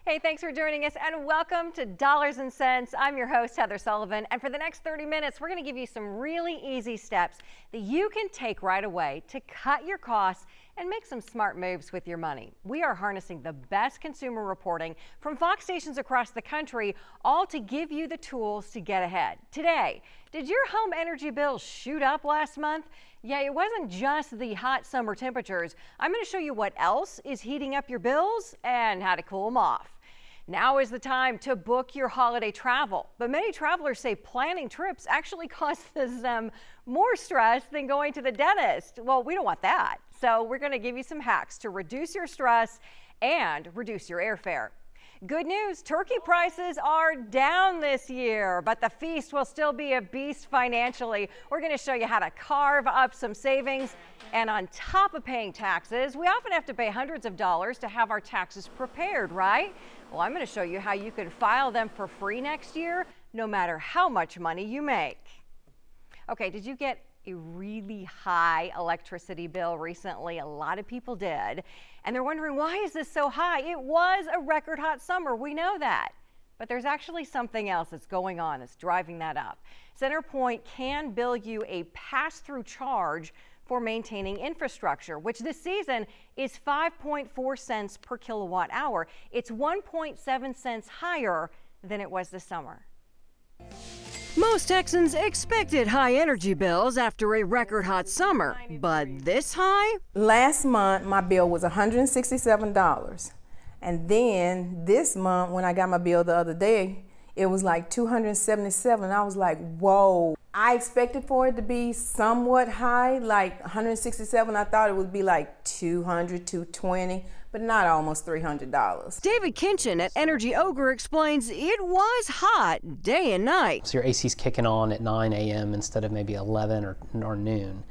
Hey, thanks for joining us and welcome to Dollars and Cents. I'm your host, Heather Sullivan, and for the next 30 minutes, we're going to give you some really easy steps that you can take right away to cut your costs and make some smart moves with your money. We are harnessing the best consumer reporting from Fox stations across the country, all to give you the tools to get ahead. Today, did your home energy bill shoot up last month? Yeah, it wasn't just the hot summer temperatures. I'm going to show you what else is heating up your bills and how to cool them off. Now is the time to book your holiday travel, but many travelers say planning trips actually causes them more stress than going to the dentist. Well, we don't want that. So we're going to give you some hacks to reduce your stress and reduce your airfare. Good news, turkey prices are down this year, but the feast will still be a beast financially. We're going to show you how to carve up some savings. And on top of paying taxes, we often have to pay hundreds of dollars to have our taxes prepared, right? Well, I'm going to show you how you can file them for free next year, no matter how much money you make. Okay, did you get a really high electricity bill recently? A lot of people did. And they're wondering, why is this so high? It was a record hot summer. We know that. But there's actually something else that's going on that's driving that up. CenterPoint can bill you a pass-through charge for maintaining infrastructure, which this season is 5.4 cents per kilowatt hour. It's 1.7 cents higher than it was this summer. Most Texans expected high energy bills after a record hot summer, but this high? Last month, my bill was $167. And then this month, when I got my bill the other day, it was like $277. I was like, whoa. I expected for it to be somewhat high, like $167. I thought it would be like $200, $220, but not almost $300. David Kinchin at Energy Ogre explains it was hot day and night. So your AC's kicking on at 9 a.m. instead of maybe 11 or noon.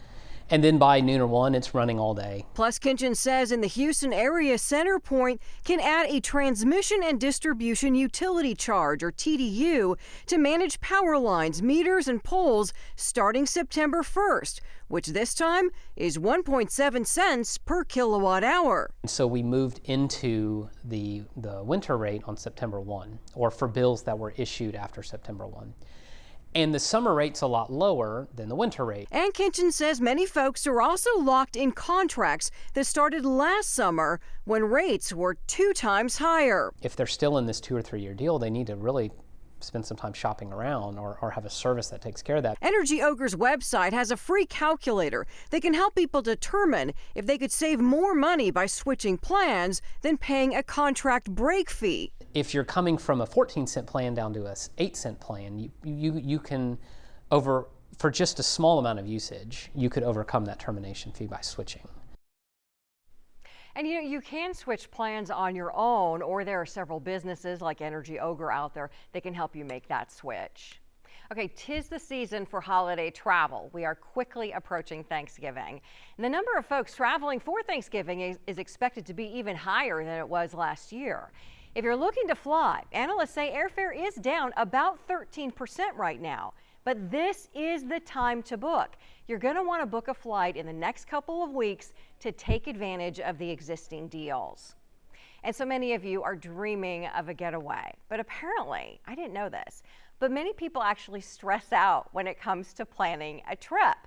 And then by noon or 1, it's running all day. Plus, Kinchin says in the Houston area, CenterPoint can add a transmission and distribution utility charge, or TDU, to manage power lines, meters, and poles starting September 1st, which this time is 1.7 cents per kilowatt hour. So we moved into the winter rate on September 1, or for bills that were issued after September 1. And the summer rate's a lot lower than the winter rate. And Kinchin says many folks are also locked in contracts that started last summer when rates were 2 times higher. If they're still in this 2 or 3 year deal, they need to really spend some time shopping around or have a service that takes care of that. Energy Ogre's website has a free calculator that can help people determine if they could save more money by switching plans than paying a contract break fee. If you're coming from a 14-cent plan down to a 8-cent plan, you can, for just a small amount of usage, you could overcome that termination fee by switching. And you can switch plans on your own, or there are several businesses like Energy Ogre out there that can help you make that switch. Okay, 'tis the season for holiday travel. We are quickly approaching Thanksgiving. And the number of folks traveling for Thanksgiving is expected to be even higher than it was last year. If you're looking to fly, analysts say airfare is down about 13% right now. But this is the time to book. You're going to want to book a flight in the next couple of weeks to take advantage of the existing deals. And so many of you are dreaming of a getaway. But apparently, I didn't know this, but many people actually stress out when it comes to planning a trip.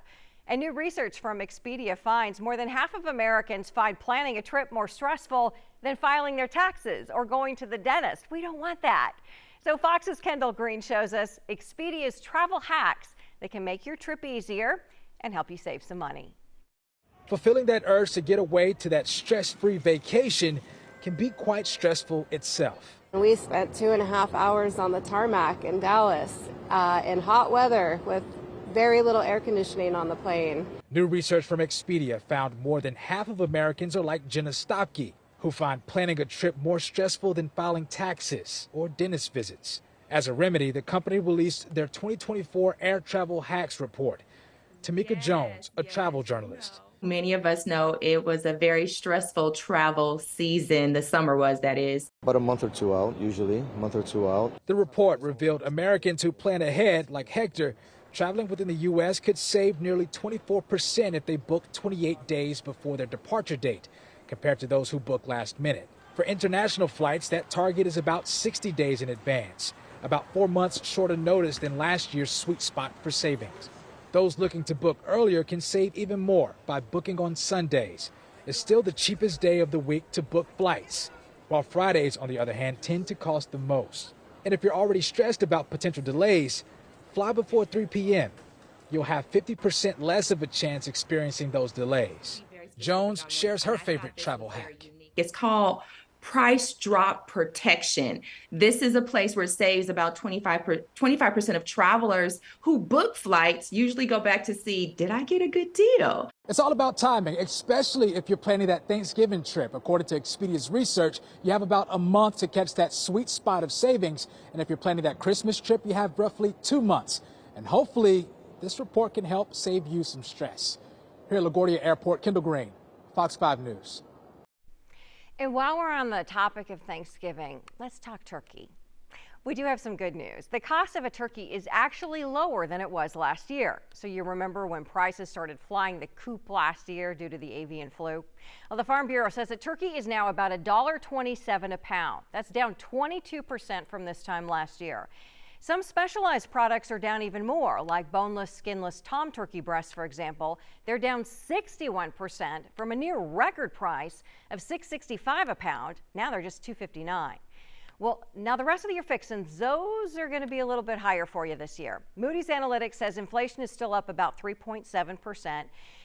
And new research from Expedia finds more than half of Americans find planning a trip more stressful than filing their taxes or going to the dentist. We don't want that. So Fox's Kendall Green shows us Expedia's travel hacks that can make your trip easier and help you save some money. Fulfilling that urge to get away to that stress-free vacation can be quite stressful itself. We spent 2.5 hours on the tarmac in Dallas in hot weather with very little air conditioning on the plane. New research from Expedia found more than half of Americans are like Jenna Stopke, who find planning a trip more stressful than filing taxes or dentist visits. As a remedy, the company released their 2024 Air Travel Hacks report. Tamika Jones, a travel journalist. Many of us know it was a very stressful travel season. The summer was, that is. About a month or two out, usually, a month or two out. The report revealed Americans who plan ahead, like Hector, traveling within the U.S. could save nearly 24% if they book 28 days before their departure date, compared to those who book last minute. For international flights, that target is about 60 days in advance, about 4 months shorter notice than last year's sweet spot for savings. Those looking to book earlier can save even more by booking on Sundays. It's still the cheapest day of the week to book flights, while Fridays, on the other hand, tend to cost the most. And if you're already stressed about potential delays, fly before 3 p.m. You'll have 50% less of a chance experiencing those delays. Jones shares her favorite travel hack. It's called price drop protection. This is a place where it saves about 25% of travelers who book flights usually go back to see, did I get a good deal? It's all about timing, especially if you're planning that Thanksgiving trip. According to Expedia's research, you have about a month to catch that sweet spot of savings. And if you're planning that Christmas trip, you have roughly 2 months. And hopefully, this report can help save you some stress. Here at LaGuardia Airport, Kendall Green, Fox 5 News. And while we're on the topic of Thanksgiving, let's talk turkey. We do have some good news. The cost of a turkey is actually lower than it was last year. So you remember when prices started flying the coop last year due to the avian flu? Well, the Farm Bureau says that turkey is now about $1.27 a pound. That's down 22% from this time last year. Some specialized products are down even more, like boneless, skinless tom turkey breasts, for example. They're down 61% from a near record price of $6.65 a pound. Now they're just $2.59. Well, now the rest of your fixins, those are going to be a little bit higher for you this year. Moody's Analytics says inflation is still up about 3.7%,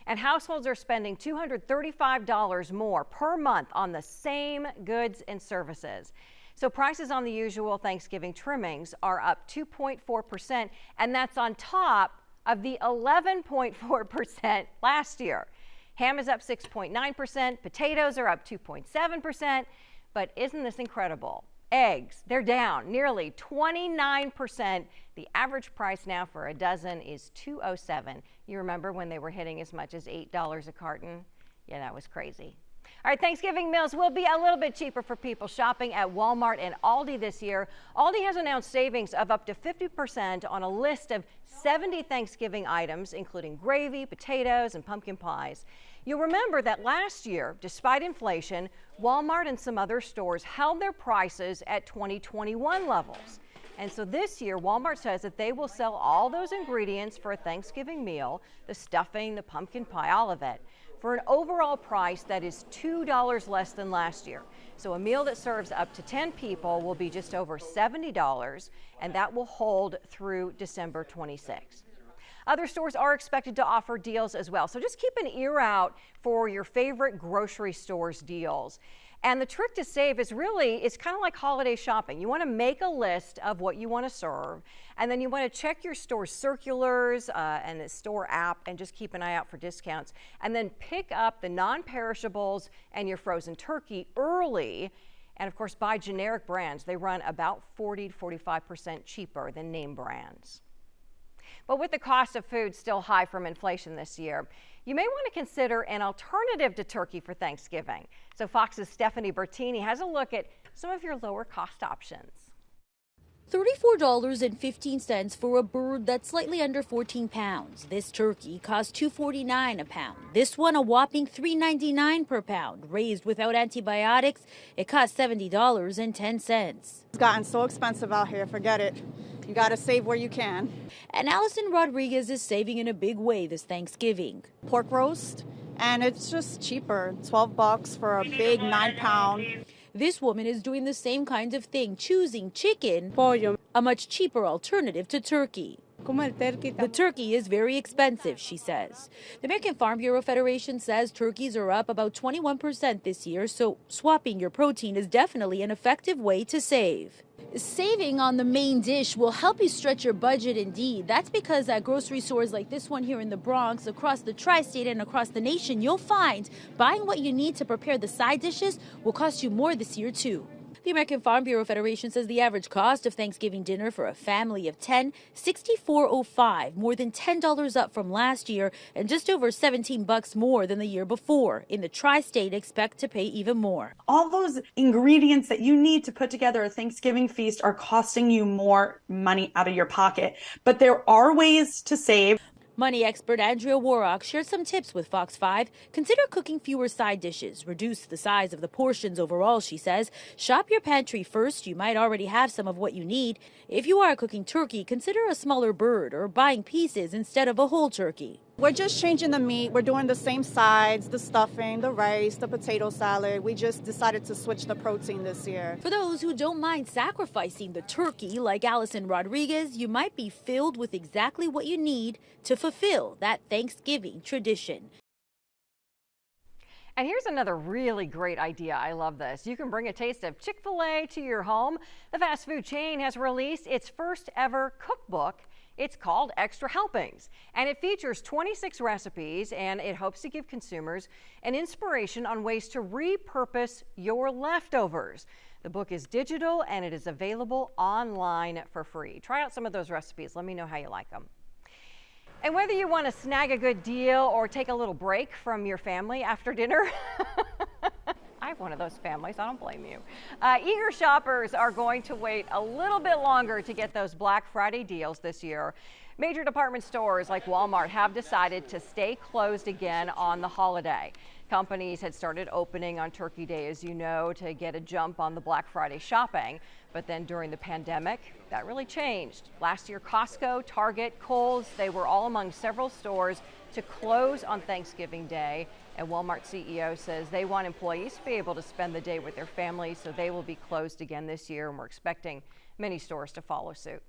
and households are spending $235 more per month on the same goods and services. So prices on the usual Thanksgiving trimmings are up 2.4%, and that's on top of the 11.4% last year. Ham is up 6.9%, potatoes are up 2.7%, but isn't this incredible? Eggs, they're down nearly 29%. The average price now for a dozen is $2.07. You remember when they were hitting as much as $8 a carton? Yeah, that was crazy. All right, Thanksgiving meals will be a little bit cheaper for people shopping at Walmart and Aldi this year. Aldi has announced savings of up to 50% on a list of 70 Thanksgiving items, including gravy, potatoes, and pumpkin pies. You'll remember that last year, despite inflation, Walmart and some other stores held their prices at 2021 levels. And so this year, Walmart says that they will sell all those ingredients for a Thanksgiving meal, the stuffing, the pumpkin pie, all of it, for an overall price that is $2 less than last year. So a meal that serves up to 10 people will be just over $70, and that will hold through December 26th. Other stores are expected to offer deals as well, so just keep an ear out for your favorite grocery store's deals. And the trick to save is it's kind of like holiday shopping. You want to make a list of what you want to serve, and then you want to check your store circulars and the store app and just keep an eye out for discounts. And then pick up the non-perishables and your frozen turkey early. And of course, buy generic brands. They run about 40 to 45% cheaper than name brands. But with the cost of food still high from inflation this year, you may want to consider an alternative to turkey for Thanksgiving. So Fox's Stephanie Bertini has a look at some of your lower cost options. $34.15 for a bird that's slightly under 14 pounds. This turkey costs $2.49 a pound. This one a whopping $3.99 per pound. Raised without antibiotics, it costs $70.10. It's gotten so expensive out here, forget it. You got to save where you can. And Allison Rodriguez is saving in a big way this Thanksgiving. Pork roast, and it's just cheaper, $12 for a big 9-pound. This woman is doing the same kind of thing, choosing chicken, pollo, a much cheaper alternative to turkey. The turkey is very expensive, she says. The American Farm Bureau Federation says turkeys are up about 21% this year, so swapping your protein is definitely an effective way to save. Saving on the main dish will help you stretch your budget indeed. That's because at grocery stores like this one here in the Bronx, across the tri-state and across the nation, you'll find buying what you need to prepare the side dishes will cost you more this year too. The American Farm Bureau Federation says the average cost of Thanksgiving dinner for a family of 10, $64.05, more than $10 up from last year and just over $17 more than the year before. In the tri-state, expect to pay even more. All those ingredients that you need to put together a Thanksgiving feast are costing you more money out of your pocket. But there are ways to save. Money expert Andrea Warrock shared some tips with Fox 5. Consider cooking fewer side dishes. Reduce the size of the portions overall, she says. Shop your pantry first. You might already have some of what you need. If you are cooking turkey, consider a smaller bird or buying pieces instead of a whole turkey. We're just changing the meat. We're doing the same sides, the stuffing, the rice, the potato salad. We just decided to switch the protein this year. For those who don't mind sacrificing the turkey, like Allison Rodriguez, you might be filled with exactly what you need to fulfill that Thanksgiving tradition. And here's another really great idea. I love this. You can bring a taste of Chick-fil-A to your home. The fast food chain has released its first ever cookbook. It's called Extra Helpings, and it features 26 recipes, and it hopes to give consumers an inspiration on ways to repurpose your leftovers. The book is digital, and it is available online for free. Try out some of those recipes. Let me know how you like them. And whether you want to snag a good deal or take a little break from your family after dinner, I have one of those families, I don't blame you. Eager shoppers are going to wait a little bit longer to get those Black Friday deals this year. Major department stores like Walmart have decided to stay closed again on the holiday. Companies had started opening on Turkey Day, as you know, to get a jump on the Black Friday shopping. But then during the pandemic, that really changed. Last year, Costco, Target, Kohl's, they were all among several stores to close on Thanksgiving Day. And Walmart CEO says they want employees to be able to spend the day with their families, so they will be closed again this year, and we're expecting many stores to follow suit.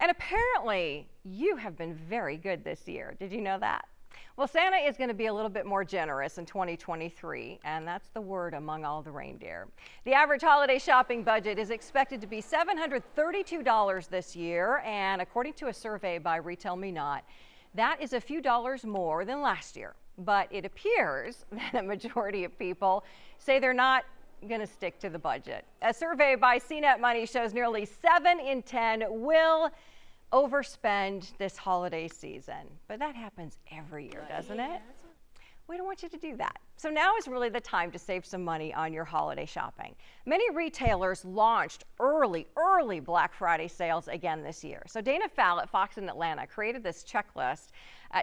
And apparently, you have been very good this year. Did you know that? Well, Santa is going to be a little bit more generous in 2023, and that's the word among all the reindeer. The average holiday shopping budget is expected to be $732 this year, and according to a survey by Retail Me Not, that is a few dollars more than last year. But it appears that a majority of people say they're not going to stick to the budget. A survey by CNET Money shows nearly 7 in 10 will overspend this holiday season. But that happens every year, doesn't it? We don't want you to do that. So now is really the time to save some money on your holiday shopping. Many retailers launched early Black Friday sales again this year. So Dana Fowle at Fox in Atlanta created this checklist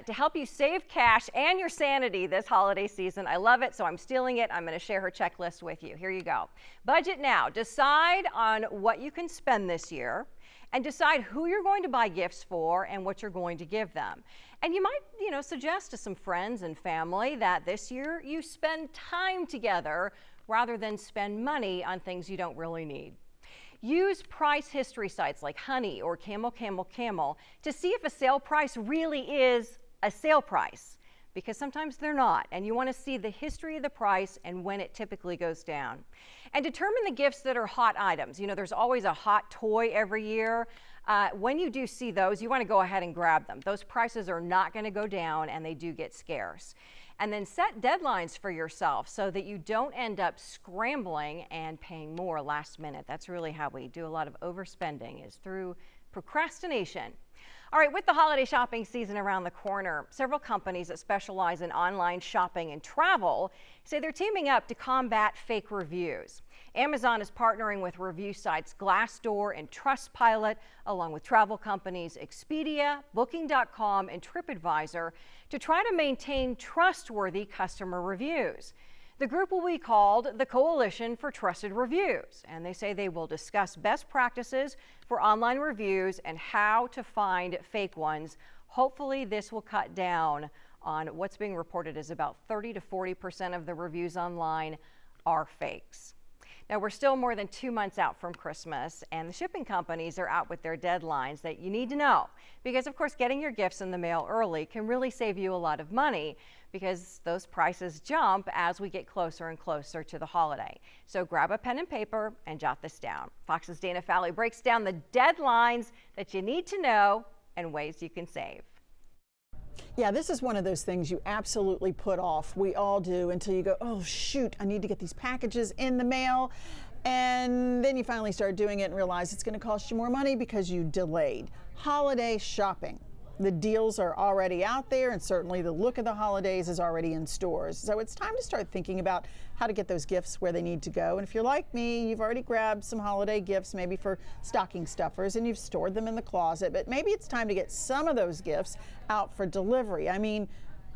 to help you save cash and your sanity this holiday season. I love it, so I'm stealing it. I'm going to share her checklist with you. Here you go. Budget now. Decide on what you can spend this year, and decide who you're going to buy gifts for and what you're going to give them. And you might, suggest to some friends and family that this year you spend time together rather than spend money on things you don't really need. Use price history sites like Honey or Camel to see if a sale price really is a sale price, because sometimes they're not, and you want to see the history of the price and when it typically goes down. And determine the gifts that are hot items. There's always a hot toy every year. When you do see those, you want to go ahead and grab them. Those prices are not going to go down, and they do get scarce. And then set deadlines for yourself so that you don't end up scrambling and paying more last minute. That's really how we do a lot of overspending, is through procrastination. All right, with the holiday shopping season around the corner, several companies that specialize in online shopping and travel say they're teaming up to combat fake reviews. Amazon is partnering with review sites Glassdoor and Trustpilot, along with travel companies Expedia, Booking.com, and TripAdvisor, to try to maintain trustworthy customer reviews. The group will be called the Coalition for Trusted Reviews, and they say they will discuss best practices for online reviews and how to find fake ones. Hopefully, this will cut down on what's being reported as about 30 to 40% of the reviews online are fakes. Now, we're still more than 2 months out from Christmas, and the shipping companies are out with their deadlines that you need to know, because of course getting your gifts in the mail early can really save you a lot of money, because those prices jump as we get closer and closer to the holiday. So grab a pen and paper and jot this down. Fox's Dana Fowle breaks down the deadlines that you need to know and ways you can save. Yeah, this is one of those things you absolutely put off. We all do, until you go, oh shoot, I need to get these packages in the mail. And then you finally start doing it and realize it's going to cost you more money because you delayed. Holiday shopping. The deals are already out there, and certainly the look of the holidays is already in stores. So it's time to start thinking about how to get those gifts where they need to go. And if you're like me, you've already grabbed some holiday gifts, maybe for stocking stuffers, and you've stored them in the closet. But maybe it's time to get some of those gifts out for delivery. I mean,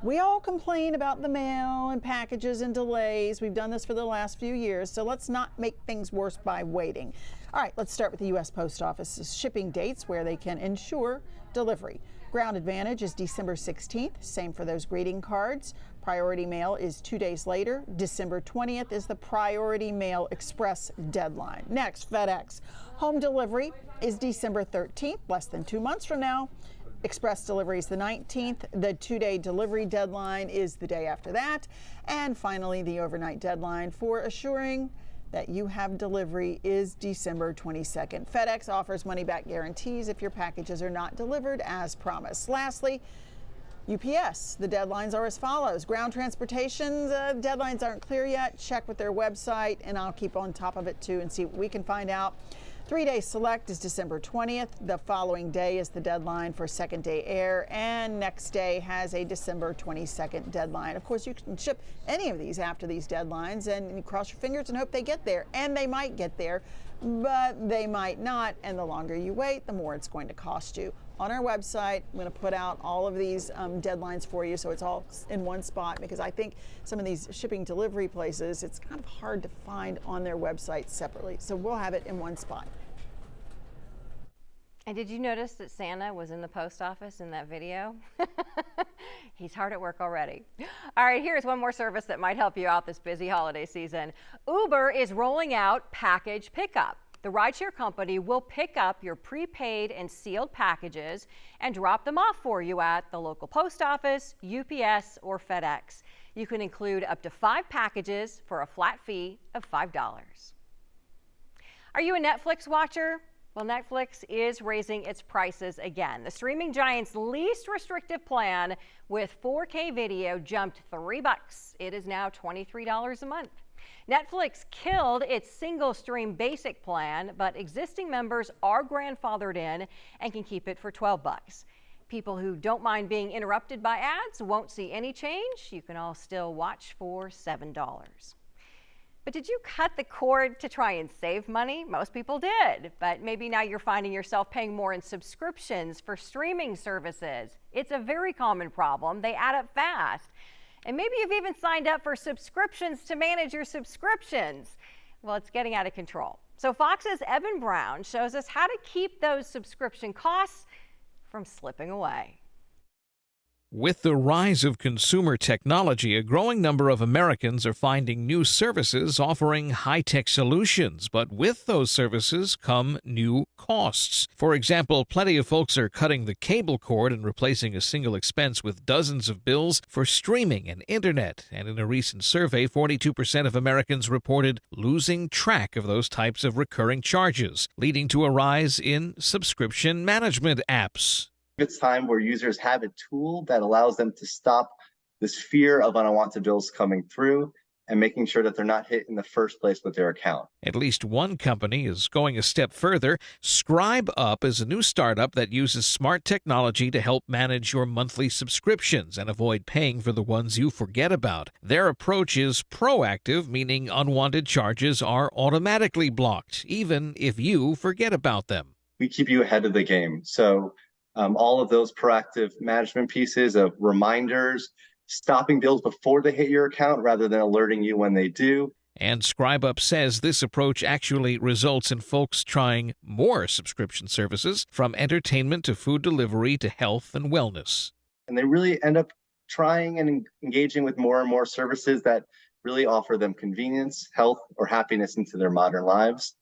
we all complain about the mail and packages and delays. We've done this for the last few years, so let's not make things worse by waiting. All right, let's start with the U.S. Post Office's shipping dates where they can ensure delivery. Ground Advantage is December 16th, same for those greeting cards. Priority Mail is 2 days later. December 20th is the Priority Mail Express deadline. Next, FedEx. Home delivery is December 13th, less than 2 months from now. Express delivery is the 19th. The 2-day delivery deadline is the day after that. And finally, the overnight deadline for assuring that you have delivery is December 22nd. FedEx offers money-back guarantees if your packages are not delivered as promised. Lastly, UPS. The deadlines are as follows. Ground transportation, the deadlines aren't clear yet. Check with their website, and I'll keep on top of it too and see what we can find out. 3-day select is December 20th. The following day is the deadline for second day air, and next day has a December 22nd deadline. Of course, you can ship any of these after these deadlines, and you cross your fingers and hope they get there. And they might get there, but they might not. And the longer you wait, the more it's going to cost you. On our website, I'm going to put out all of these deadlines for you, so it's all in one spot, because I think some of these shipping delivery places, it's kind of hard to find on their website separately. So we'll have it in one spot. And did you notice that Santa was in the post office in that video? He's hard at work already. All right, here's one more service that might help you out this busy holiday season. Uber is rolling out package pickup. The rideshare company will pick up your prepaid and sealed packages and drop them off for you at the local post office, UPS, or FedEx. You can include up to 5 packages for a flat fee of $5. Are you a Netflix watcher? Well, Netflix is raising its prices again. The streaming giant's least restrictive plan with 4K video jumped $3. It is now $23 a month. Netflix killed its single stream basic plan, but existing members are grandfathered in and can keep it for $12. People who don't mind being interrupted by ads won't see any change. You can all still watch for $7. But did you cut the cord to try and save money? Most people did, but maybe now you're finding yourself paying more in subscriptions for streaming services. It's a very common problem. They add up fast. And maybe you've even signed up for subscriptions to manage your subscriptions. Well, it's getting out of control. So Fox's Evan Brown shows us how to keep those subscription costs from slipping away. With the rise of consumer technology, a growing number of Americans are finding new services offering high-tech solutions, but with those services come new costs. For example, plenty of folks are cutting the cable cord and replacing a single expense with dozens of bills for streaming and internet. And in a recent survey, 42% of Americans reported losing track of those types of recurring charges, leading to a rise in subscription management apps. It's time where users have a tool that allows them to stop this fear of unwanted bills coming through and making sure that they're not hit in the first place with their account. At least one company is going a step further. ScribeUp is a new startup that uses smart technology to help manage your monthly subscriptions and avoid paying for the ones you forget about. Their approach is proactive, meaning unwanted charges are automatically blocked, even if you forget about them. We keep you ahead of the game. So all of those proactive management pieces of reminders, stopping bills before they hit your account rather than alerting you when they do. And ScribeUp says this approach actually results in folks trying more subscription services, from entertainment to food delivery to health and wellness. And they really end up trying and engaging with more and more services that really offer them convenience, health, or happiness into their modern lives.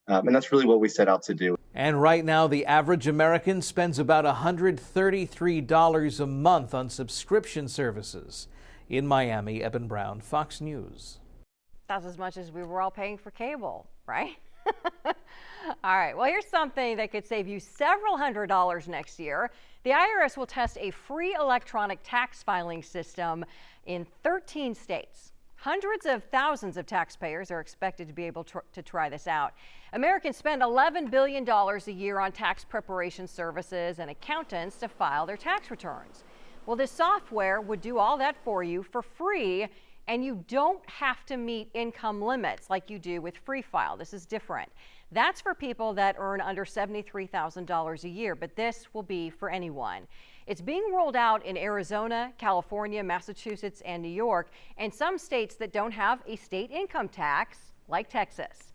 And that's really what we set out to do. And right now, the average American spends about $133 a month on subscription services. In Miami, Evan Brown, Fox News. That's as much as we were all paying for cable, right? All right, well, here's something that could save you several $100s next year. The IRS will test a free electronic tax filing system in 13 states. Hundreds of thousands of taxpayers are expected to be able to try this out. Americans spend $11 billion a year on tax preparation services and accountants to file their tax returns. Well, this software would do all that for you for free, and you don't have to meet income limits like you do with Free File. This is different. That's for people that earn under $73,000 a year, but this will be for anyone. It's being rolled out in Arizona, California, Massachusetts, and New York, and some states that don't have a state income tax, like Texas.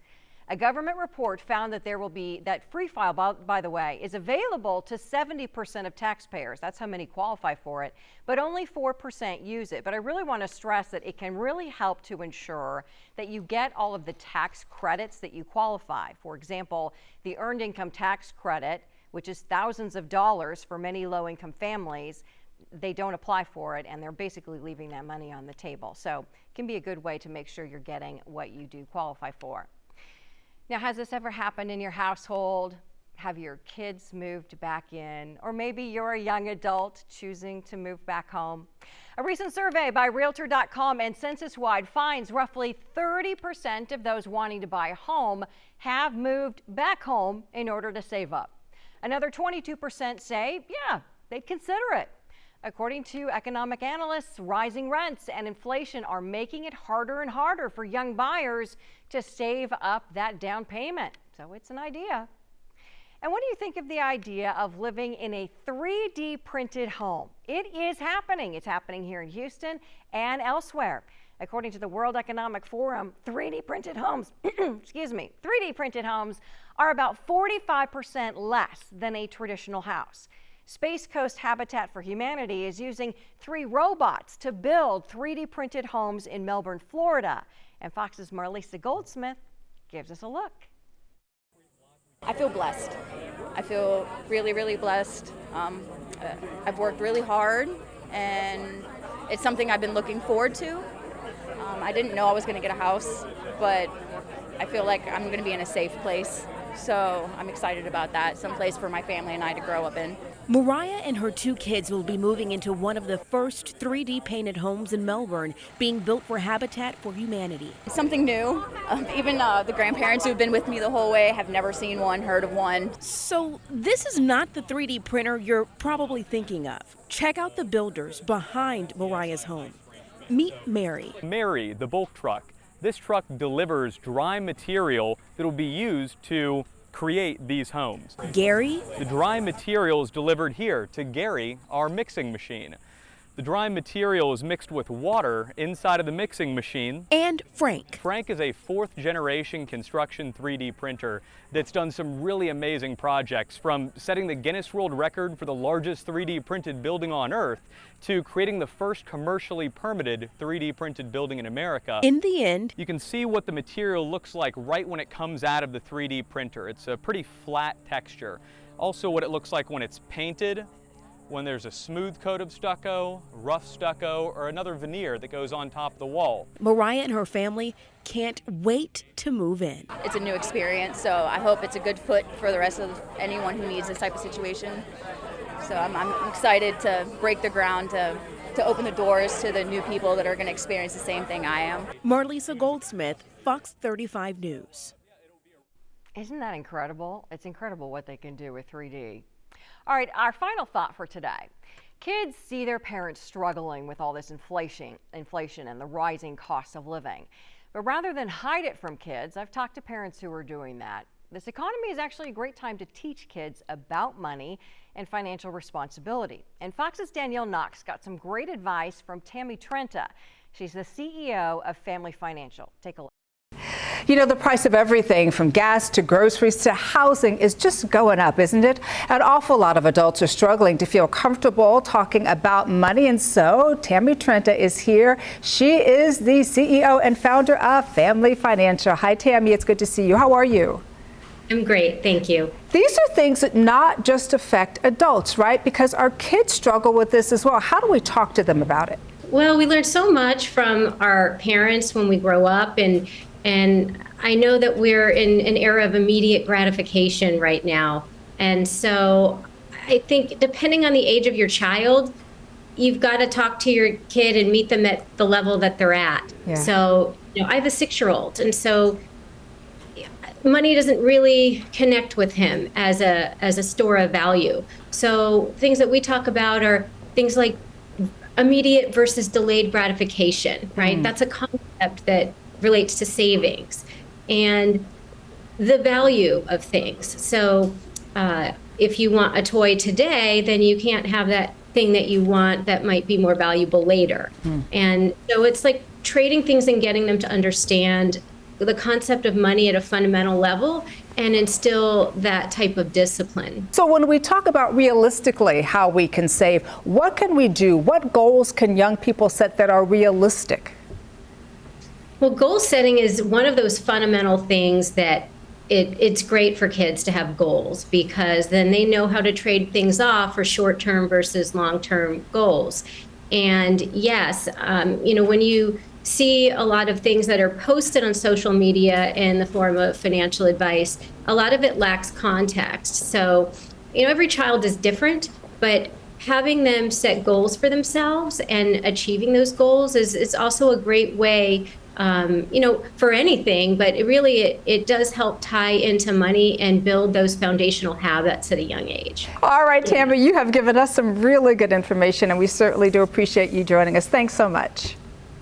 A government report found that Free File, by the way, is available to 70% of taxpayers. That's how many qualify for it, but only 4% use it. But I really want to stress that it can really help to ensure that you get all of the tax credits that you qualify. For example, the Earned Income Tax Credit, which is thousands of dollars for many low-income families, they don't apply for it, and they're basically leaving that money on the table. So it can be a good way to make sure you're getting what you do qualify for. Now, has this ever happened in your household? Have your kids moved back in? Or maybe you're a young adult choosing to move back home? A recent survey by Realtor.com and Census-wide finds roughly 30% of those wanting to buy a home have moved back home in order to save up. Another 22% say, yeah, they'd consider it. According to economic analysts, rising rents and inflation are making it harder and harder for young buyers to save up that down payment. So it's an idea. And what do you think of the idea of living in a 3D printed home? It is happening. It's happening here in Houston and elsewhere. According to the World Economic Forum, 3D printed homes, 3D printed homes are about 45% less than a traditional house. Space Coast Habitat for Humanity is using 3 robots to build 3D printed homes in Melbourne, Florida. And Fox's Marlisa Goldsmith gives us a look. I feel blessed. I feel really, really blessed. I've worked really hard, and it's something I've been looking forward to. I didn't know I was going to get a house, but I feel like I'm going to be in a safe place. So I'm excited about that, some place for my family and I to grow up in. Mariah and her 2 kids will be moving into one of the first 3D painted homes in Melbourne, being built for Habitat for Humanity. Something new. Even the grandparents who've been with me the whole way have never seen one, heard of one. So this is not the 3D printer you're probably thinking of. Check out the builders behind Mariah's home. Meet Mary. Mary, the bulk truck. This truck delivers dry material that will be used to create these homes. Gary. The dry material is delivered here to Gary, our mixing machine. The dry material is mixed with water inside of the mixing machine. And Frank. Frank is a 4th generation construction 3D printer that's done some really amazing projects, from setting the Guinness World Record for the largest 3D printed building on Earth to creating the first commercially permitted 3D printed building in America. In the end, you can see what the material looks like right when it comes out of the 3D printer. It's a pretty flat texture. Also what it looks like when it's painted, when there's a smooth coat of stucco, rough stucco, or another veneer that goes on top of the wall. Mariah and her family can't wait to move in. It's a new experience, so I hope it's a good foot for the rest of anyone who needs this type of situation. So I'm excited to break the ground, to open the doors to the new people that are going to experience the same thing I am. Marlisa Goldsmith, Fox 35 News. Isn't that incredible? It's incredible what they can do with 3D. All right, our final thought for today. Kids see their parents struggling with all this inflation and the rising cost of living. But rather than hide it from kids, I've talked to parents who are doing that. This economy is actually a great time to teach kids about money and financial responsibility. And Fox's Danielle Knox got some great advice from Tammy Trenta. She's the CEO of Family Financial. Take a look. You know, the price of everything from gas to groceries to housing is just going up, isn't it? An awful lot of adults are struggling to feel comfortable talking about money, and so Tammy Trenta is here. She is the CEO and founder of Family Financial. Hi, Tammy. It's good to see you. How are you? I'm great. Thank you. These are things that not just affect adults, right? Because our kids struggle with this as well. How do we talk to them about it? Well, we learn so much from our parents when we grow up, and I know that we're in an era of immediate gratification right now. And so I think depending on the age of your child, you've got to talk to your kid and meet them at the level that they're at. Yeah. So, I have a 6-year-old, and so money doesn't really connect with him as a store of value. So things that we talk about are things like immediate versus delayed gratification, right? That's a concept that relates to savings and the value of things. So if you want a toy today, then you can't have that thing that you want that might be more valuable later. And so it's like trading things and getting them to understand the concept of money at a fundamental level and instill that type of discipline. So when we talk about realistically how we can save, what can we do? What goals can young people set that are realistic? Well, goal setting is one of those fundamental things that it's great for kids to have goals, because then they know how to trade things off for short-term versus long-term goals. And yes, when you see a lot of things that are posted on social media in the form of financial advice, a lot of it lacks context. So, every child is different, but having them set goals for themselves and achieving those goals is also a great way, for anything, but it does help tie into money and build those foundational habits at a young age. All right, Tammy, you have given us some really good information, and we certainly do appreciate you joining us. Thanks so much.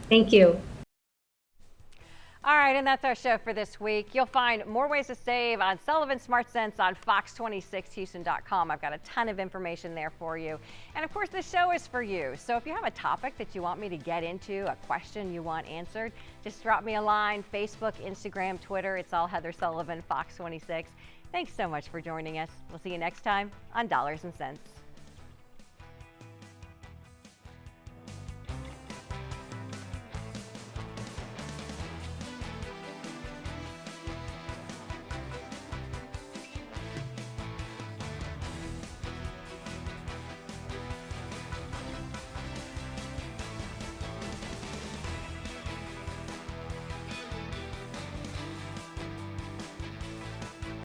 Thank you. All right, and that's our show for this week. You'll find more ways to save on Sullivan Smart Sense on fox26houston.com. I've got a ton of information there for you. And of course, this show is for you. So if you have a topic that you want me to get into, a question you want answered, just drop me a line, Facebook, Instagram, Twitter. It's all Heather Sullivan, Fox 26. Thanks so much for joining us. We'll see you next time on Dollars and Cents.